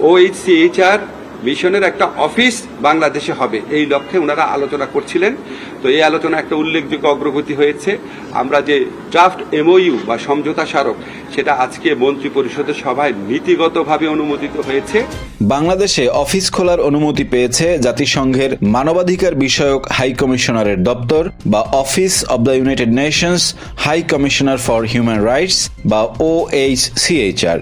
OHCHR মিশনের একটা office বাংলাদেশে হবে, এই লক্ষ্যে ওনারা আলোচনা করছিলেন। তো এই আলোচনা একটা উল্লেখযোগ্য অগ্রগতি হয়েছে। আমরা যে ড্রাফট MOU বা সমঝোতা স্মারক, সেটা আজকে মন্ত্রী পরিষদের সভায় নীতিগতভাবে অনুমোদিত হয়েছে। বাংলাদেশে অফিস খোলার অনুমতি পেয়েছে জাতিসংঘের মানবাধিকার বিষয়ক হাই কমিশনারের দপ্তর বা office of the United Nations High Commissioner for Human Rights বা OHCHR।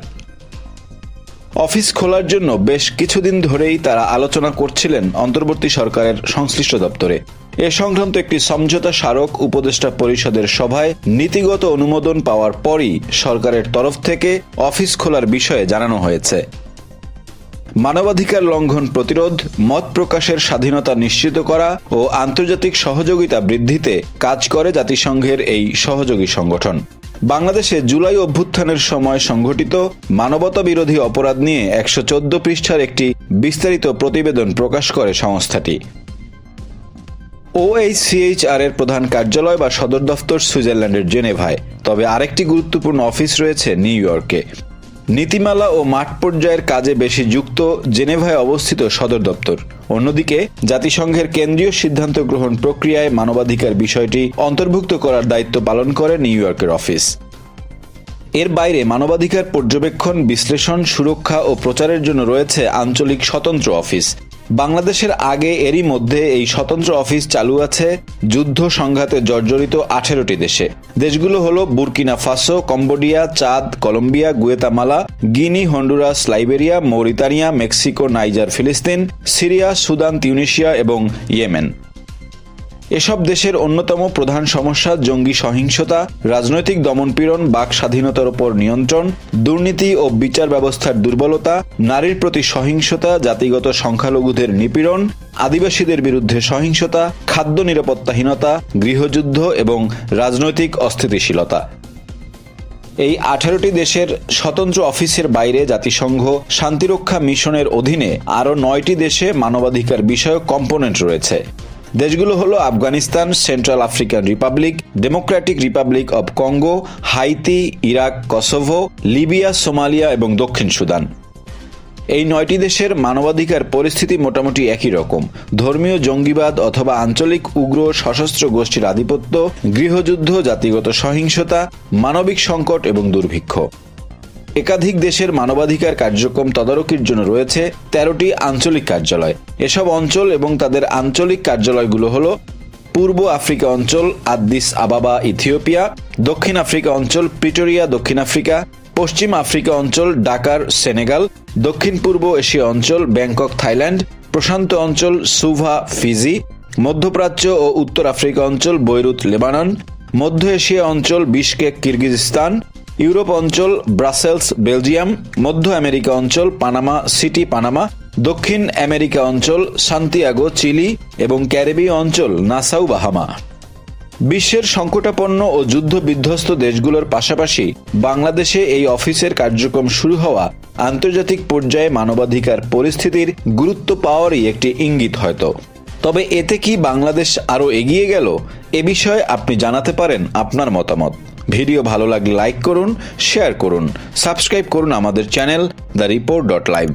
অফিস খোলার জন্য বেশ কিছুদিন ধরেই তারা আলোচনা করছিলেন অন্তর্বর্তী সরকারের সংশ্লিষ্ট দপ্তরে। এ সংক্রান্ত একটি সমঝোতা স্মারক উপদেষ্টা পরিষদের সভায় নীতিগত অনুমোদন পাওয়ার পরই সরকারের তরফ থেকে অফিস খোলার বিষয়ে জানানো হয়েছে। মানবাধিকার লঙ্ঘন প্রতিরোধ, মত প্রকাশের স্বাধীনতা নিশ্চিত করা ও আন্তর্জাতিক সহযোগিতা বৃদ্ধিতে কাজ করে জাতিসংঘের এই সহযোগী সংগঠন। বাংলাদেশে জুলাই অভ্যুত্থানের সময় সংঘটিত মানবতা বিরোধী অপরাধ নিয়ে 114 পৃষ্ঠার একটি বিস্তারিত প্রতিবেদন প্রকাশ করে সংস্থাটি। OHCHR এর প্রধান কার্যালয় বা সদর দফতর সুইজারল্যান্ডের জেনেভায়, তবে আরেকটি গুরুত্বপূর্ণ অফিস রয়েছে নিউ ইয়র্কে। নীতিমালা ও মাঠ পর্যায়ের কাজে বেশি যুক্ত জেনেভায় অবস্থিত সদর দপ্তর। অন্যদিকে জাতিসংঘের কেন্দ্রীয় সিদ্ধান্ত গ্রহণ প্রক্রিয়ায় মানবাধিকার বিষয়টি অন্তর্ভুক্ত করার দায়িত্ব পালন করে নিউ ইয়র্কের অফিস। এর বাইরে মানবাধিকার পর্যবেক্ষণ, বিশ্লেষণ, সুরক্ষা ও প্রচারের জন্য রয়েছে আঞ্চলিক স্বতন্ত্র অফিস। বাংলাদেশের আগে এরই মধ্যে এই স্বতন্ত্র অফিস চালু আছে যুদ্ধ সংঘাতে জর্জরিত 18টি দেশে। দেশগুলো হলো Burkina Faso, Cambodia, Chad, Colombia, Guatemala, Guinea, Honduras, Liberia, Mauritania, Mexico, Niger, ফিলিস্তিন, সিরিয়া, সুদান, তিউনিসিয়া এবং ইয়েমেন। এসব দেশের অন্যতম প্রধান সমস্যা জঙ্গি সহিংসতা, রাজনৈতিক দমনপীড়ন, বাক স্বাধীনতার উপর নিয়ন্ত্রণ, দুর্নীতি ও বিচার ব্যবস্থার দুর্বলতা, নারীর প্রতি সহিংসতা, জাতিগত সংখ্যালঘুদের নিপীড়ন, আদিবাসীদের বিরুদ্ধে সহিংসতা, খাদ্য নিরাপত্তাহীনতা, গৃহযুদ্ধ এবং রাজনৈতিক অস্থিতিশীলতা। এই 18টি দেশের স্বতন্ত্র অফিসের বাইরে জাতিসংঘ শান্তিরক্ষা মিশনের অধীনে আরও 9টি দেশে মানবাধিকার বিষয়ক কম্পোনেন্ট রয়েছে। দেশগুলো হলো Afghanistan, central African Republic, Democratic Republic of Congo, Haiti, Iraq, Kosovo, Libya, Somalia এবং দক্ষিণ সুদান। এই 9টি দেশের মানবাধিকার পরিস্থিতি মোটামুটি একই রকম। ধর্মীয় জঙ্গিবাদ অথবা আঞ্চলিক উগ্র সশস্ত্র গোষ্ঠীর আধিপত্য, গৃহযুদ্ধ, জাতিগত সহিংসতা, মানবিক সংকট এবং দুর্ভিক্ষ। একাধিক দেশের মানবাধিকার কার্যক্রম তদারকির জন্য রয়েছে 13টি আঞ্চলিক কার্যালয়। এসব অঞ্চল এবং তাদের আঞ্চলিক কার্যালয়গুলো হলো পূর্ব আফ্রিকা অঞ্চল আদ্দিস আবাবা ইথিওপিয়া, দক্ষিণ আফ্রিকা অঞ্চল প্রিটোরিয়া দক্ষিণ আফ্রিকা, পশ্চিম আফ্রিকা অঞ্চল ডাকার সেনেগাল, দক্ষিণ পূর্ব এশিয়া অঞ্চল ব্যাংকক থাইল্যান্ড, প্রশান্ত অঞ্চল সুভা ফিজি, মধ্যপ্রাচ্য ও উত্তর আফ্রিকা অঞ্চল বৈরুত লেবানন, মধ্য এশিয়া অঞ্চল বিশকেক কিরগিজস্তান, ইউরোপ অঞ্চল ব্রাসেলস বেলজিয়াম, মধ্য আমেরিকা অঞ্চল পানামা সিটি পানামা, দক্ষিণ আমেরিকা অঞ্চল সান্তিয়াগো চিলি এবং ক্যারিবীয় অঞ্চল নাসাউ বাহামা। বিশ্বের সংকটাপন্ন ও যুদ্ধ বিধ্বস্ত দেশগুলোর পাশাপাশি বাংলাদেশে এই অফিসের কার্যক্রম শুরু হওয়া আন্তর্জাতিক পর্যায়ে মানবাধিকার পরিস্থিতির গুরুত্ব পাওয়ারই একটি ইঙ্গিত হয়তো। তবে এতে কি বাংলাদেশ আরও এগিয়ে গেল? এ বিষয়ে আপনি জানাতে পারেন আপনার মতামত। ভিডিও ভালো লাগলে লাইক করুন, শেয়ার করুন, সাবস্ক্রাইব করুন আমাদের চ্যানেল দ্য রিপোর্ট.লাইভ।